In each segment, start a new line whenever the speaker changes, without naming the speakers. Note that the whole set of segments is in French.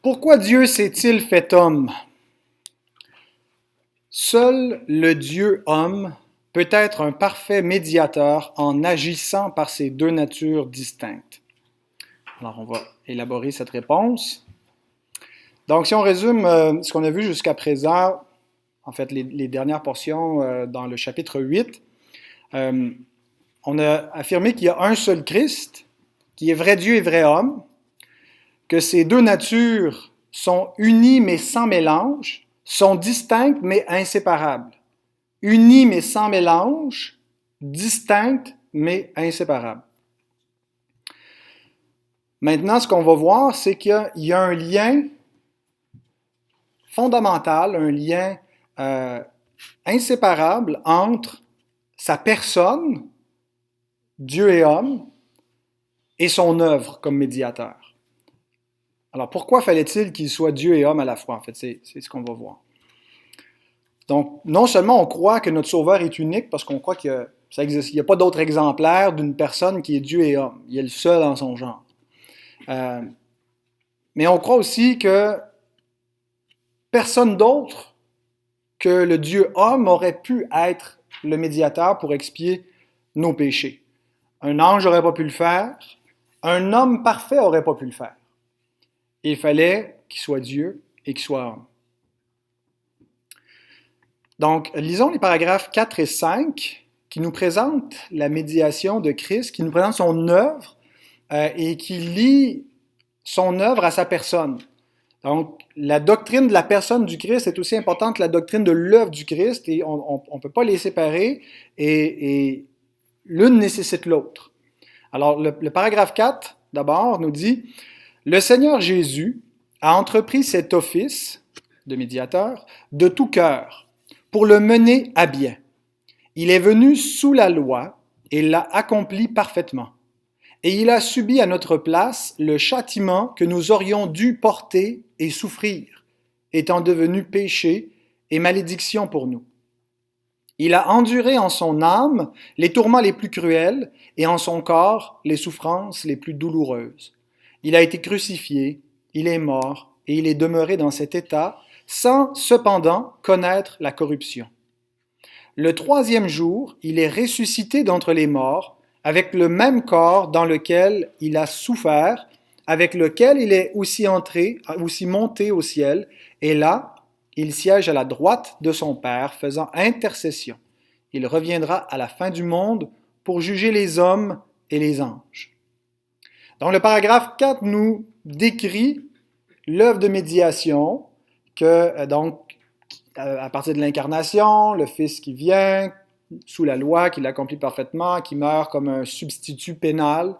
Pourquoi Dieu s'est-il fait homme? Seul le Dieu homme peut être un parfait médiateur en agissant par ces deux natures distinctes. Alors, on va élaborer cette réponse. Donc, si on résume ce qu'on a vu jusqu'à présent, en fait, les dernières portions dans le chapitre 8, on a affirmé qu'il y a un seul Christ, qui est vrai Dieu et vrai homme, que ces deux natures sont unies mais sans mélange, sont distinctes mais inséparables. Unies mais sans mélange, distinctes mais inséparables. Maintenant, ce qu'on va voir, c'est qu'il y a un lien fondamental, un lien inséparable entre sa personne, Dieu et homme, et son œuvre comme médiateur. Alors, pourquoi fallait-il qu'il soit Dieu et homme à la fois? En fait, c'est ce qu'on va voir. Donc, non seulement on croit que notre Sauveur est unique, parce qu'on croit que ça existe, il n'y a pas d'autre exemplaire d'une personne qui est Dieu et homme. Il est le seul en son genre. Mais on croit aussi que personne d'autre que le Dieu homme aurait pu être le médiateur pour expier nos péchés. Un ange n'aurait pas pu le faire, un homme parfait n'aurait pas pu le faire. Et il fallait qu'il soit Dieu et qu'il soit homme. Donc, lisons les paragraphes 4 et 5 qui nous présentent la médiation de Christ, qui nous présentent son œuvre et qui lie son œuvre à sa personne. Donc, la doctrine de la personne du Christ est aussi importante que la doctrine de l'œuvre du Christ et on ne peut pas les séparer et l'une nécessite l'autre. Alors, le paragraphe 4, d'abord, nous dit « Le Seigneur Jésus a entrepris cet office de médiateur de tout cœur pour le mener à bien. Il est venu sous la loi et l'a accompli parfaitement. Et il a subi à notre place le châtiment que nous aurions dû porter et souffrir, étant devenu péché et malédiction pour nous. Il a enduré en son âme les tourments les plus cruels et en son corps les souffrances les plus douloureuses. Il a été crucifié, il est mort et il est demeuré dans cet état sans cependant connaître la corruption. Le troisième jour, il est ressuscité d'entre les morts avec le même corps dans lequel il a souffert, avec lequel il est aussi monté au ciel, et là, il siège à la droite de son Père, faisant intercession. Il reviendra à la fin du monde pour juger les hommes et les anges. Donc, le paragraphe 4 nous décrit l'œuvre de médiation que, donc, à partir de l'incarnation, le Fils qui vient, sous la loi, qui l'accomplit parfaitement, qui meurt comme un substitut pénal,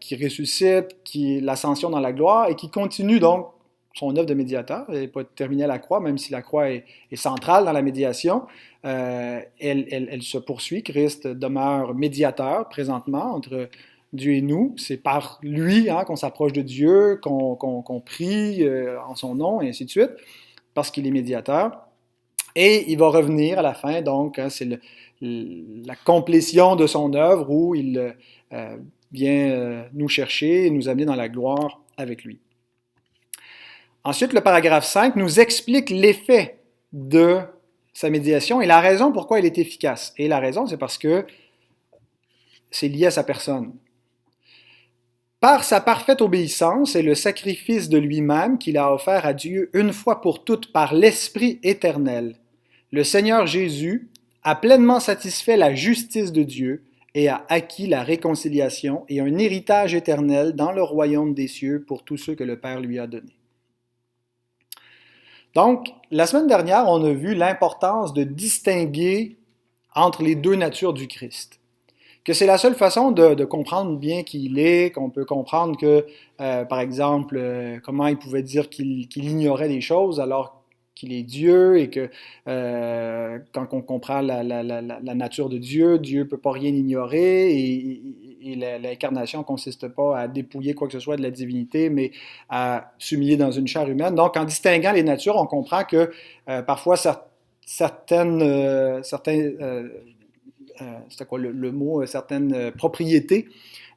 qui ressuscite, qui l'ascension dans la gloire et qui continue donc son œuvre de médiateur. Elle n'est pas terminée à la croix, même si la croix est centrale dans la médiation. Elle se poursuit. Christ demeure médiateur présentement entre Dieu et nous. C'est par lui qu'on s'approche de Dieu, qu'on prie en son nom, et ainsi de suite, parce qu'il est médiateur. Et il va revenir à la fin, donc, c'est la complétion de son œuvre où il vient nous chercher et nous amener dans la gloire avec lui. Ensuite, le paragraphe 5 nous explique l'effet de sa médiation et la raison pourquoi elle est efficace. Et la raison, c'est parce que c'est lié à sa personne. Par sa parfaite obéissance et le sacrifice de lui-même qu'il a offert à Dieu une fois pour toutes par l'Esprit éternel, le Seigneur Jésus a pleinement satisfait la justice de Dieu et a acquis la réconciliation et un héritage éternel dans le royaume des cieux pour tous ceux que le Père lui a donnés. Donc, la semaine dernière, on a vu l'importance de distinguer entre les deux natures du Christ. Que c'est la seule façon de comprendre bien qui il est, qu'on peut comprendre que, par exemple, comment il pouvait dire qu'il ignorait des choses alors qu'il est Dieu et que quand on comprend la nature de Dieu, Dieu ne peut pas rien ignorer et l'incarnation ne consiste pas à dépouiller quoi que ce soit de la divinité, mais à s'humilier dans une chair humaine. Donc, en distinguant les natures, on comprend que parfois certains c'était quoi le mot, certaines propriétés,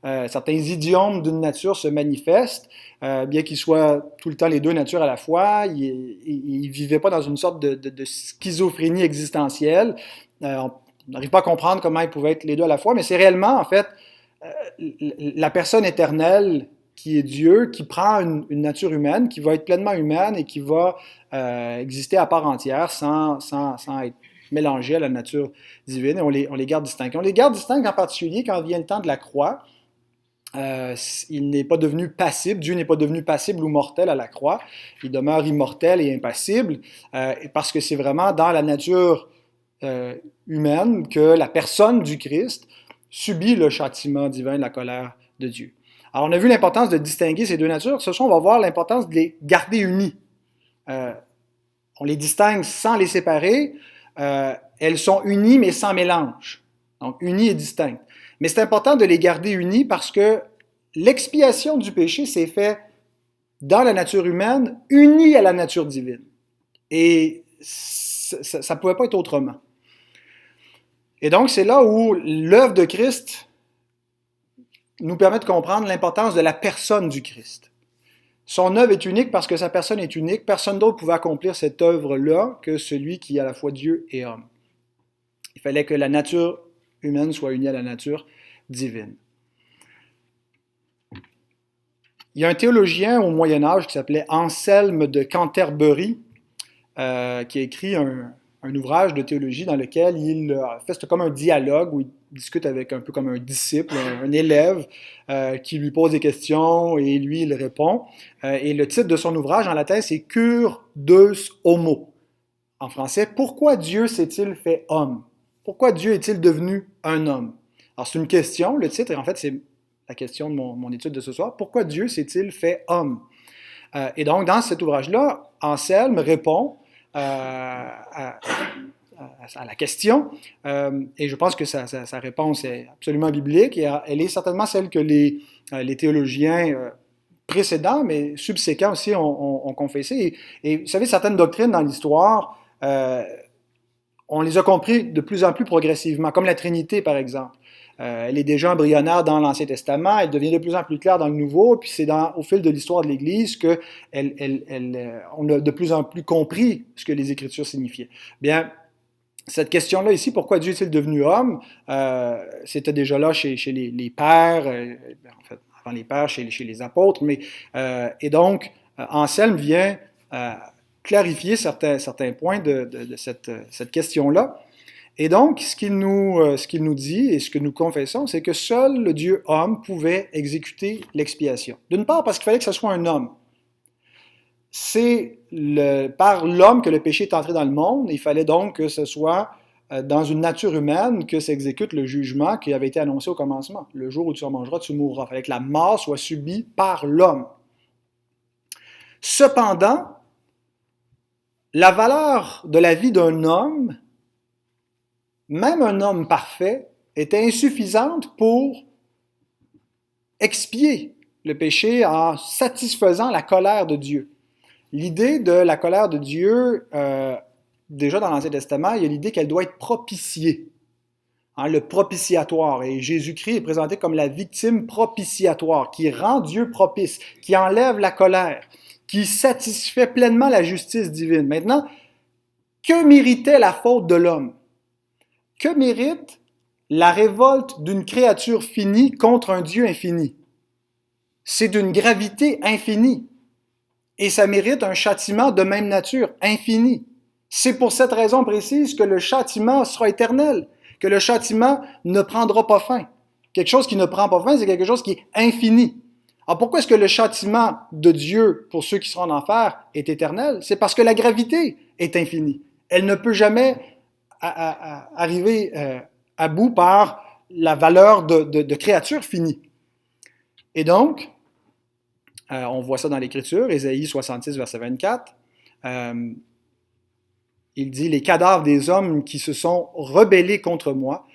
certains idiomes d'une nature se manifestent, bien qu'ils soient tout le temps les deux natures à la fois. Ils ne vivaient pas dans une sorte de schizophrénie existentielle. On n'arrive pas à comprendre comment ils pouvaient être les deux à la fois, mais c'est réellement, en fait, la personne éternelle qui est Dieu, qui prend une nature humaine, qui va être pleinement humaine et qui va exister à part entière sans être mélangée à la nature divine. Et on les garde distincts. On les garde distincts en particulier quand vient le temps de la croix. Il n'est pas devenu passible, Dieu n'est pas devenu passible ou mortel à la croix, il demeure immortel et impassible, parce que c'est vraiment dans la nature humaine que la personne du Christ subit le châtiment divin de la colère de Dieu. Alors on a vu l'importance de distinguer ces deux natures, ce soir on va voir l'importance de les garder unis. On les distingue sans les séparer, elles sont unies mais sans mélange, donc unies et distinctes. Mais c'est important de les garder unis parce que l'expiation du péché s'est faite dans la nature humaine, unie à la nature divine. Et ça ne pouvait pas être autrement. Et donc, c'est là où l'œuvre de Christ nous permet de comprendre l'importance de la personne du Christ. Son œuvre est unique parce que sa personne est unique. Personne d'autre pouvait accomplir cette œuvre-là que celui qui est à la fois Dieu et homme. Il fallait que la nature humaine soit unie à la nature divine. Il y a un théologien au Moyen Âge qui s'appelait Anselme de Canterbury, qui a écrit un ouvrage de théologie dans lequel il fait comme un dialogue où il discute avec un peu comme un disciple, un élève qui lui pose des questions et lui il répond. Et le titre de son ouvrage en latin c'est Cur Deus Homo. En français, pourquoi Dieu s'est-il fait homme? Pourquoi Dieu est-il devenu un homme? Alors c'est une question, le titre, et en fait c'est la question de mon étude de ce soir. Pourquoi Dieu s'est-il fait homme? Et donc dans cet ouvrage-là, Anselme répond à la question, et je pense que sa réponse est absolument biblique, et elle est certainement celle que les théologiens précédents, mais subséquents aussi, ont confessé. Et vous savez, certaines doctrines dans l'histoire, on les a compris de plus en plus progressivement, comme la Trinité, par exemple. Elle est déjà embryonnaire dans l'Ancien Testament, elle devient de plus en plus claire dans le Nouveau, puis c'est au fil de l'histoire de l'Église qu'on a de plus en plus compris ce que les Écritures signifiaient. Bien, cette question-là ici, pourquoi Dieu est-il devenu homme, c'était déjà là chez les pères, en fait, avant les pères, chez les apôtres, et donc, Anselme vient clarifier certains points de cette question-là. Et donc, ce qu'il nous dit et ce que nous confessons, c'est que seul le Dieu homme pouvait exécuter l'expiation. D'une part, parce qu'il fallait que ce soit un homme. C'est par l'homme que le péché est entré dans le monde. Il fallait donc que ce soit dans une nature humaine que s'exécute le jugement qui avait été annoncé au commencement. Le jour où tu en mangeras, tu mourras. Il fallait que la mort soit subie par l'homme. Cependant, la valeur de la vie d'un homme, même un homme parfait, était insuffisante pour expier le péché en satisfaisant la colère de Dieu. L'idée de la colère de Dieu, déjà dans l'Ancien Testament, il y a l'idée qu'elle doit être propitiée, le propitiatoire. Et Jésus-Christ est présenté comme la victime propitiatoire, qui rend Dieu propice, qui enlève la colère, qui satisfait pleinement la justice divine. Maintenant, que méritait la faute de l'homme? Que mérite la révolte d'une créature finie contre un Dieu infini? C'est d'une gravité infinie. Et ça mérite un châtiment de même nature, infini. C'est pour cette raison précise que le châtiment sera éternel, que le châtiment ne prendra pas fin. Quelque chose qui ne prend pas fin, c'est quelque chose qui est infini. Alors pourquoi est-ce que le châtiment de Dieu pour ceux qui seront en enfer est éternel? C'est parce que la gravité est infinie. Elle ne peut jamais arriver à bout par la valeur de créature finie. Et donc, on voit ça dans l'Écriture, Ésaïe 66, verset 24. Il dit « Les cadavres des hommes qui se sont rebellés contre moi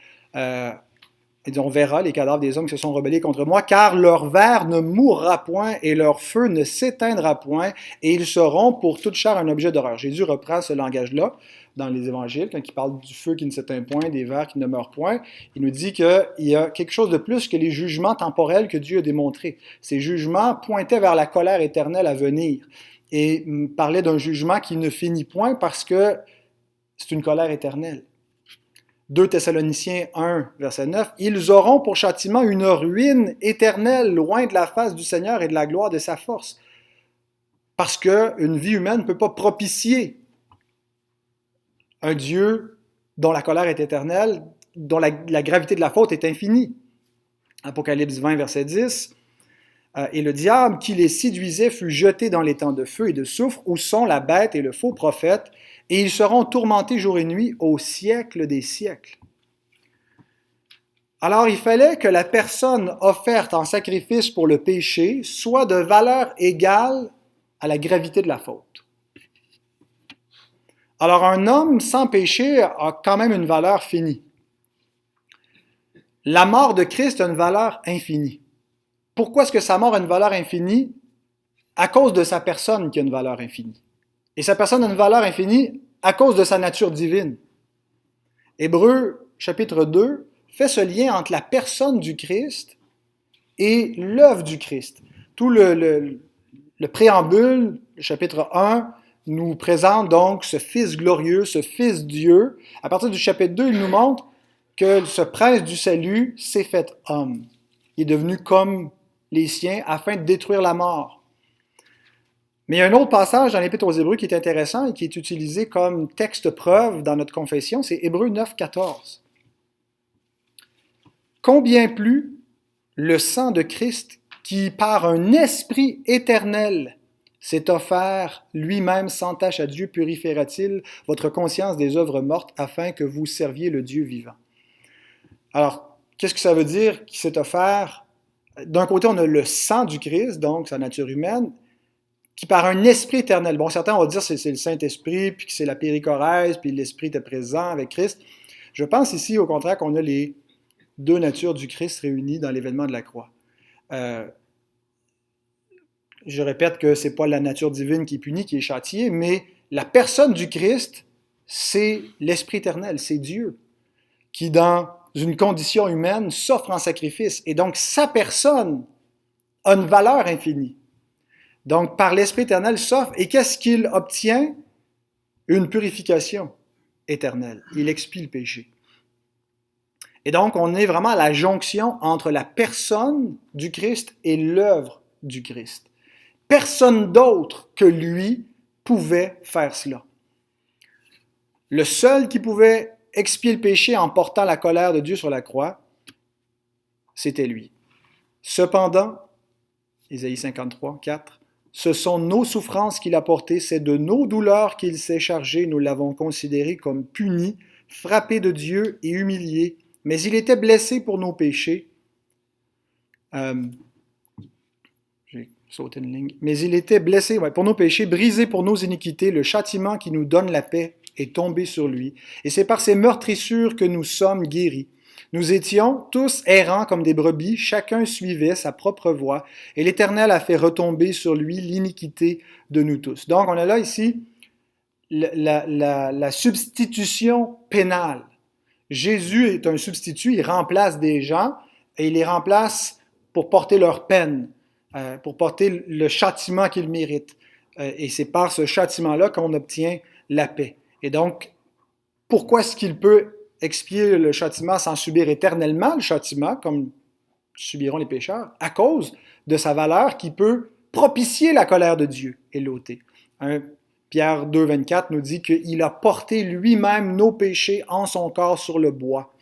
Il dit, on verra les cadavres des hommes qui se sont rebellés contre moi, car leur ver ne mourra point et leur feu ne s'éteindra point, et ils seront pour toute chair un objet d'horreur. Jésus reprend ce langage-là dans les évangiles, quand il parle du feu qui ne s'éteint point, des vers qui ne meurent point. Il nous dit qu'il y a quelque chose de plus que les jugements temporels que Dieu a démontrés. Ces jugements pointaient vers la colère éternelle à venir et parlaient d'un jugement qui ne finit point parce que c'est une colère éternelle. 2 Thessaloniciens 1, verset 9, « Ils auront pour châtiment une ruine éternelle, loin de la face du Seigneur et de la gloire de sa force. » Parce qu'une vie humaine ne peut pas propitier un Dieu dont la colère est éternelle, dont la gravité de la faute est infinie. Apocalypse 20, verset 10, « Et le diable qui les séduisait fut jeté dans les temps de feu et de soufre, où sont la bête et le faux prophète, et ils seront tourmentés jour et nuit au siècle des siècles. » Alors, il fallait que la personne offerte en sacrifice pour le péché soit de valeur égale à la gravité de la faute. Alors, un homme sans péché a quand même une valeur finie. La mort de Christ a une valeur infinie. Pourquoi est-ce que sa mort a une valeur infinie? À cause de sa personne qui a une valeur infinie. Et sa personne a une valeur infinie à cause de sa nature divine. Hébreux, chapitre 2, fait ce lien entre la personne du Christ et l'œuvre du Christ. Tout le préambule, le chapitre 1, nous présente donc ce Fils glorieux, ce Fils Dieu. À partir du chapitre 2, il nous montre que ce prince du salut s'est fait homme. Il est devenu comme les siens afin de détruire la mort. Mais il y a un autre passage dans l'Épître aux Hébreux qui est intéressant et qui est utilisé comme texte preuve dans notre confession, c'est Hébreux 9, 14. Combien plus le sang de Christ qui, par un esprit éternel, s'est offert lui-même sans tache à Dieu, purifiera-t-il votre conscience des œuvres mortes afin que vous serviez le Dieu vivant? Alors, qu'est-ce que ça veut dire qu'il s'est offert? D'un côté, on a le sang du Christ, donc sa nature humaine, qui par un esprit éternel, bon, certains vont dire que c'est le Saint-Esprit, puis que c'est la périchorèse, puis l'Esprit était présent avec Christ. Je pense ici, au contraire, qu'on a les deux natures du Christ réunies dans l'événement de la croix. Je répète que ce n'est pas la nature divine qui est punie, qui est châtiée, mais la personne du Christ, c'est l'Esprit éternel, c'est Dieu, qui dans une condition humaine s'offre en sacrifice. Et donc, sa personne a une valeur infinie. Donc, par l'Esprit éternel s'offre, et qu'est-ce qu'il obtient? Une purification éternelle. Il expie le péché. Et donc, on est vraiment à la jonction entre la personne du Christ et l'œuvre du Christ. Personne d'autre que lui pouvait faire cela. Le seul qui pouvait expier le péché en portant la colère de Dieu sur la croix, c'était lui. Cependant, Ésaïe 53, 4, ce sont nos souffrances qu'il a portées, c'est de nos douleurs qu'il s'est chargé, nous l'avons considéré comme puni, frappé de Dieu et humilié, mais il était blessé pour nos péchés. J'ai sauté une ligne. Mais il était blessé pour nos péchés, brisé pour nos iniquités, le châtiment qui nous donne la paix est tombé sur lui, et c'est par ses meurtrissures que nous sommes guéris. Nous étions tous errants comme des brebis, chacun suivait sa propre voie, et l'Éternel a fait retomber sur lui l'iniquité de nous tous. Donc, on a là ici la substitution pénale. Jésus est un substitut, il remplace des gens, et il les remplace pour porter leur peine, pour porter le châtiment qu'ils méritent. Et c'est par ce châtiment-là qu'on obtient la paix. Et donc, pourquoi est-ce qu'il peut expier le châtiment sans subir éternellement le châtiment, comme subiront les pécheurs, à cause de sa valeur qui peut propitier la colère de Dieu et l'ôter. Pierre 2, 24 nous dit qu'il a porté lui-même nos péchés en son corps sur le bois,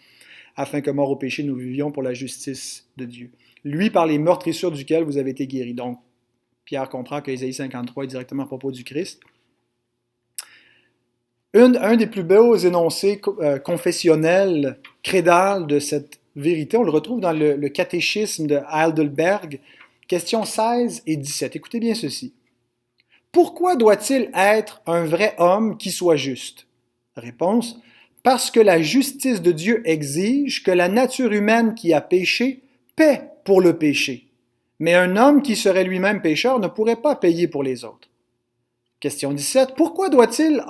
afin que mort au péché, nous vivions pour la justice de Dieu. Lui, par les meurtrissures duquel vous avez été guéris. Donc, Pierre comprend que Ésaïe 53 est directement à propos du Christ. Un des plus beaux énoncés confessionnels, crédales de cette vérité, on le retrouve dans le catéchisme de Heidelberg, questions 16 et 17. Écoutez bien ceci. Pourquoi doit-il être un vrai homme qui soit juste? Réponse. parce que la justice de Dieu exige que la nature humaine qui a péché paie pour le péché. Mais un homme qui serait lui-même pécheur ne pourrait pas payer pour les autres. Question 17. Pourquoi doit-il être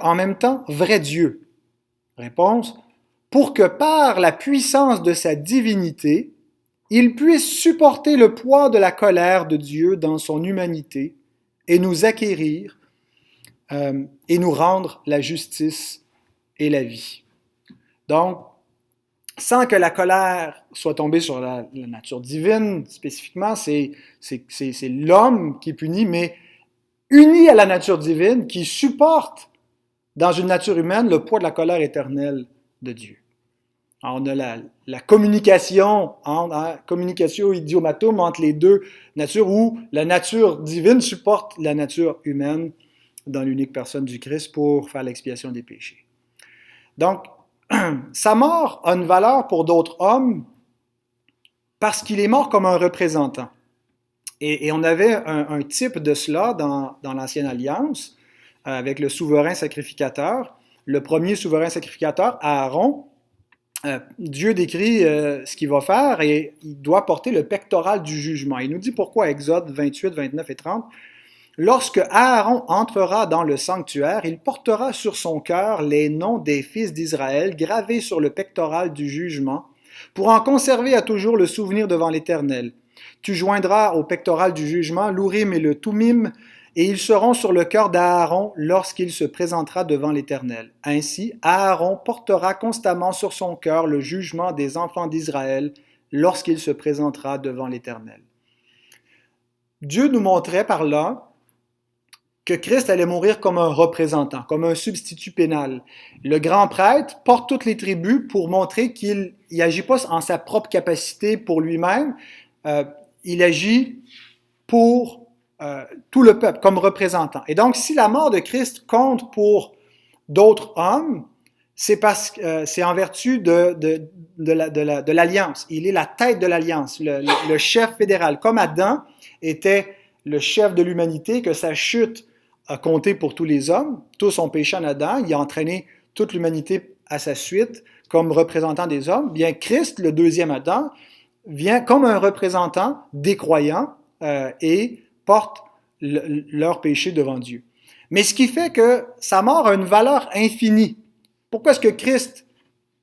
en même temps vrai Dieu? Réponse. Pour que par la puissance de sa divinité, il puisse supporter le poids de la colère de Dieu dans son humanité et nous acquérir et nous rendre la justice et la vie. Donc, sans que la colère soit tombée sur la nature divine, spécifiquement, c'est l'homme qui est puni, mais uni à la nature divine, qui supporte dans une nature humaine le poids de la colère éternelle de Dieu. Alors, on a la communication, communicatio idiomatum entre les deux natures, où la nature divine supporte la nature humaine dans l'unique personne du Christ pour faire l'expiation des péchés. Donc, sa mort a une valeur pour d'autres hommes parce qu'il est mort comme un représentant. Et on avait un type de cela dans l'Ancienne Alliance avec le souverain sacrificateur. Le premier souverain sacrificateur, Aaron, Dieu décrit ce qu'il va faire et il doit porter le pectoral du jugement. Il nous dit pourquoi, Exode 28, 29 et 30. Lorsque Aaron entrera dans le sanctuaire, il portera sur son cœur les noms des fils d'Israël gravés sur le pectoral du jugement, pour en conserver à toujours le souvenir devant l'Éternel. Tu joindras au pectoral du jugement l'Urim et le Thummim, et ils seront sur le cœur d'Aaron lorsqu'il se présentera devant l'Éternel. Ainsi, Aaron portera constamment sur son cœur le jugement des enfants d'Israël lorsqu'il se présentera devant l'Éternel. Dieu nous montrait par là que Christ allait mourir comme un représentant, comme un substitut pénal. Le grand prêtre porte toutes les tribus pour montrer qu'il n'agit pas en sa propre capacité pour lui-même, il agit pour tout le peuple, comme représentant. Et donc, si la mort de Christ compte pour d'autres hommes, c'est en vertu de l'alliance. Il est la tête de l'alliance, le chef fédéral. Comme Adam était le chef de l'humanité, que sa chute a compté pour tous les hommes, tous ont péché en Adam, il a entraîné toute l'humanité à sa suite comme représentant des hommes. Bien, Christ, le deuxième Adam, vient comme un représentant des croyants et porte leur péché devant Dieu. Mais ce qui fait que sa mort a une valeur infinie. Pourquoi est-ce que Christ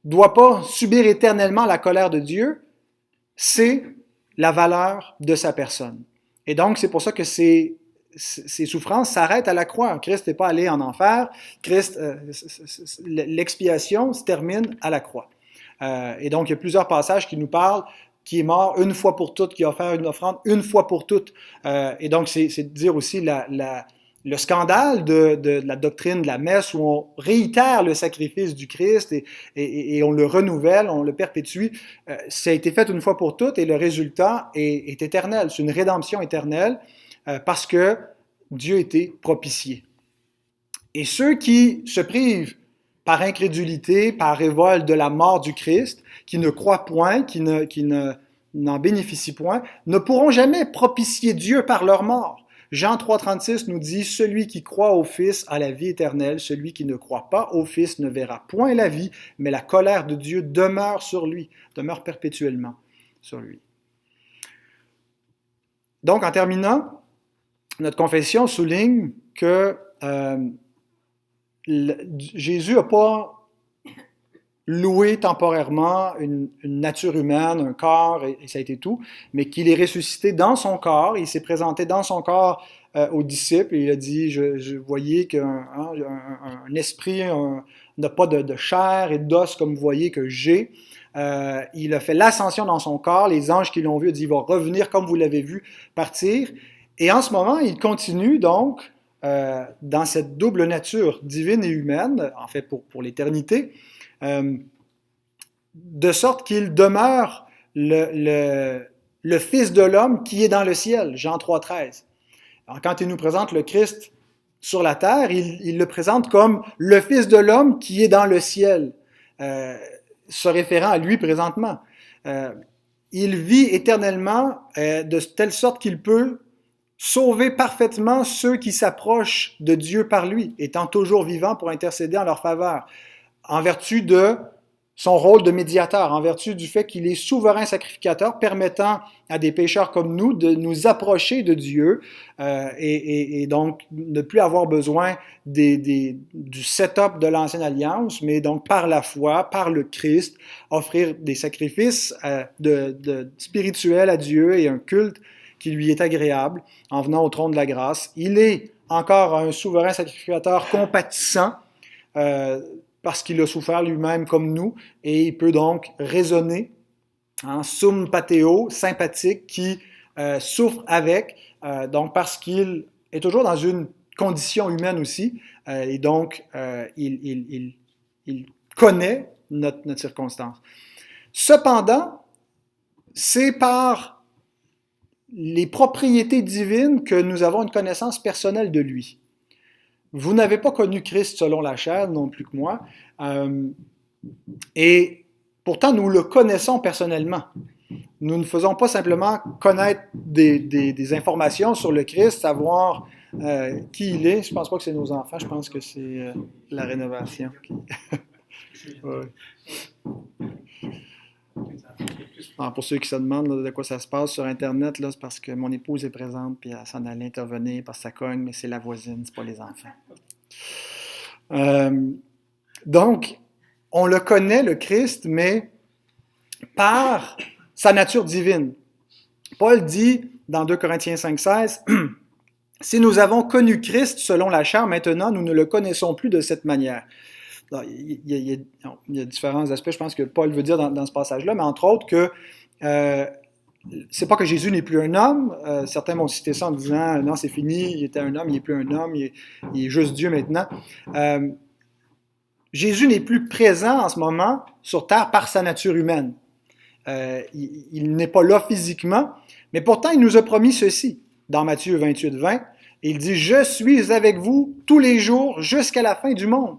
ne doit pas subir éternellement la colère de Dieu? C'est la valeur de sa personne. Et donc, c'est pour ça que ses souffrances s'arrêtent à la croix. Christ n'est pas allé en enfer. L'expiation se termine à la croix. Et donc, il y a plusieurs passages qui nous parlent qui est mort une fois pour toutes, qui a offert une offrande une fois pour toutes. Et donc, c'est de dire aussi le scandale de la doctrine de la messe où on réitère le sacrifice du Christ et on le renouvelle, on le perpétue. Ça a été fait une fois pour toutes et le résultat est éternel. C'est une rédemption éternelle parce que Dieu a été propitié. Et ceux qui se privent par incrédulité, par révolte de la mort du Christ, qui ne croient point, qui n'en bénéficient point, ne pourront jamais propitier Dieu par leur mort. Jean 3,36 nous dit « Celui qui croit au Fils a la vie éternelle, celui qui ne croit pas au Fils ne verra point la vie, mais la colère de Dieu demeure sur lui, demeure perpétuellement sur lui. » Donc, en terminant, notre confession souligne que Jésus n'a pas loué temporairement une nature humaine, un corps, et ça a été tout, mais qu'il est ressuscité dans son corps, il s'est présenté dans son corps aux disciples, et il a dit, je voyais qu'un esprit n'a pas de chair et d'os comme vous voyez que j'ai. Il a fait l'ascension dans son corps, les anges qui l'ont vu, il dit, il va revenir comme vous l'avez vu partir. Et en ce moment, il continue donc dans cette double nature divine et humaine, en fait pour l'éternité, de sorte qu'il demeure le Fils de l'homme qui est dans le ciel, Jean 3,13. Alors, quand il nous présente le Christ sur la terre, il le présente comme le Fils de l'homme qui est dans le ciel, se référant à lui présentement. Il vit éternellement de telle sorte qu'il peut sauver parfaitement ceux qui s'approchent de Dieu par lui, étant toujours vivant pour intercéder en leur faveur, en vertu de son rôle de médiateur, en vertu du fait qu'il est souverain sacrificateur, permettant à des pécheurs comme nous de nous approcher de Dieu et donc ne plus avoir besoin du setup de l'ancienne alliance, mais donc par la foi, par le Christ, offrir des sacrifices spirituels à Dieu et un culte qui lui est agréable en venant au trône de la grâce. Il est encore un souverain sacrificateur compatissant, parce qu'il a souffert lui-même comme nous, et il peut donc raisonner en sum pateo, sympathique, qui souffre avec, donc parce qu'il est toujours dans une condition humaine aussi, et donc il connaît notre circonstance. Cependant, c'est par les propriétés divines que nous avons une connaissance personnelle de lui. Vous n'avez pas connu Christ selon la chair, non plus que moi, et pourtant nous le connaissons personnellement. Nous ne faisons pas simplement connaître des informations sur le Christ, savoir qui il est. Je ne pense pas que c'est nos enfants, je pense que c'est la rénovation. Ouais. Alors, pour ceux qui se demandent là, de quoi ça se passe sur Internet, là, c'est parce que mon épouse est présente puis elle s'en allait intervenir parce que ça cogne, mais c'est la voisine, c'est pas les enfants. Donc, on le connaît, le Christ, mais par sa nature divine. Paul dit dans 2 Corinthiens 5,16 « Si nous avons connu Christ selon la chair, maintenant nous ne le connaissons plus de cette manière. » Il y a différents aspects, je pense, que Paul veut dire dans ce passage-là, mais entre autres que c'est pas que Jésus n'est plus un homme. Certains m'ont cité ça en disant « Non, c'est fini, il était un homme, il n'est plus un homme, il est juste Dieu maintenant. » Jésus n'est plus présent en ce moment sur terre par sa nature humaine. Il n'est pas là physiquement, mais pourtant il nous a promis ceci dans Matthieu 28,20. Il dit « Je suis avec vous tous les jours jusqu'à la fin du monde. »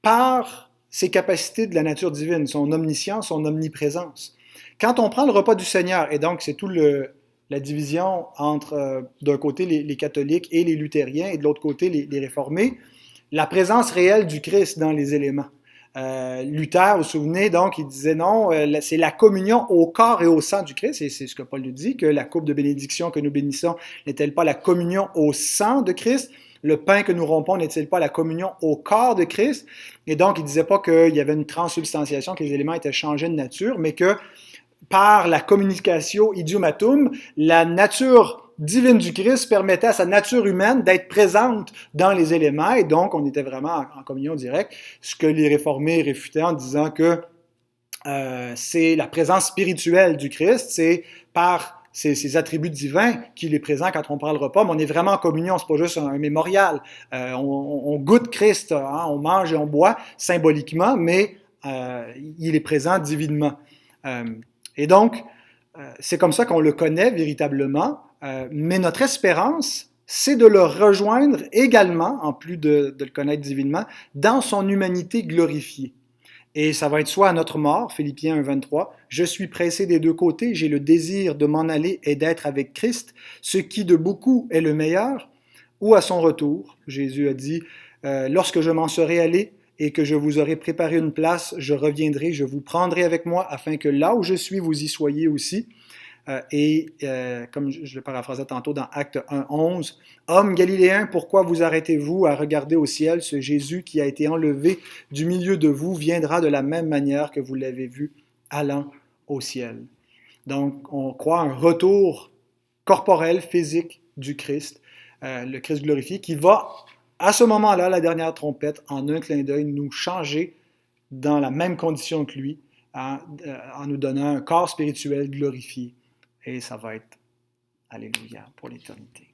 Par ses capacités de la nature divine, son omniscience, son omniprésence. Quand on prend le repas du Seigneur, et donc c'est tout la division entre d'un côté les catholiques et les luthériens, et de l'autre côté les réformés, la présence réelle du Christ dans les éléments. Luther, vous vous souvenez, donc, il disait non, c'est la communion au corps et au sang du Christ, et c'est ce que Paul nous dit, que la coupe de bénédiction que nous bénissons n'est-elle pas la communion au sang de Christ? Le pain que nous rompons n'est-il pas la communion au corps de Christ? Et donc, il ne disait pas qu'il y avait une transsubstantiation, que les éléments étaient changés de nature, mais que par la communicatio idiomatum, la nature divine du Christ permettait à sa nature humaine d'être présente dans les éléments, et donc on était vraiment en communion directe, ce que les réformés réfutaient en disant que c'est la présence spirituelle du Christ, c'est par ses attributs divins qu'il est présent quand on prend le repas, mais on est vraiment en communion, c'est pas juste un mémorial. On goûte Christ, hein, on mange et on boit symboliquement, mais il est présent divinement. Et donc, c'est comme ça qu'on le connaît véritablement, mais notre espérance, c'est de le rejoindre également, en plus de le connaître divinement, dans son humanité glorifiée. Et ça va être soit à notre mort, Philippiens 1,23, « Je suis pressé des deux côtés, j'ai le désir de m'en aller et d'être avec Christ, ce qui de beaucoup est le meilleur. » Ou à son retour, Jésus a dit, « Lorsque je m'en serai allé et que je vous aurai préparé une place, je reviendrai, je vous prendrai avec moi, afin que là où je suis, vous y soyez aussi. » Comme je le paraphrasais tantôt dans Acte 1,11, « Hommes galiléens, pourquoi vous arrêtez-vous à regarder au ciel? Ce Jésus qui a été enlevé du milieu de vous viendra de la même manière que vous l'avez vu allant au ciel. » Donc, on croit un retour corporel, physique du Christ, le Christ glorifié, qui va, à ce moment-là, la dernière trompette, en un clin d'œil, nous changer dans la même condition que lui, en nous donnant un corps spirituel glorifié. Et ça va être Alléluia pour l'éternité.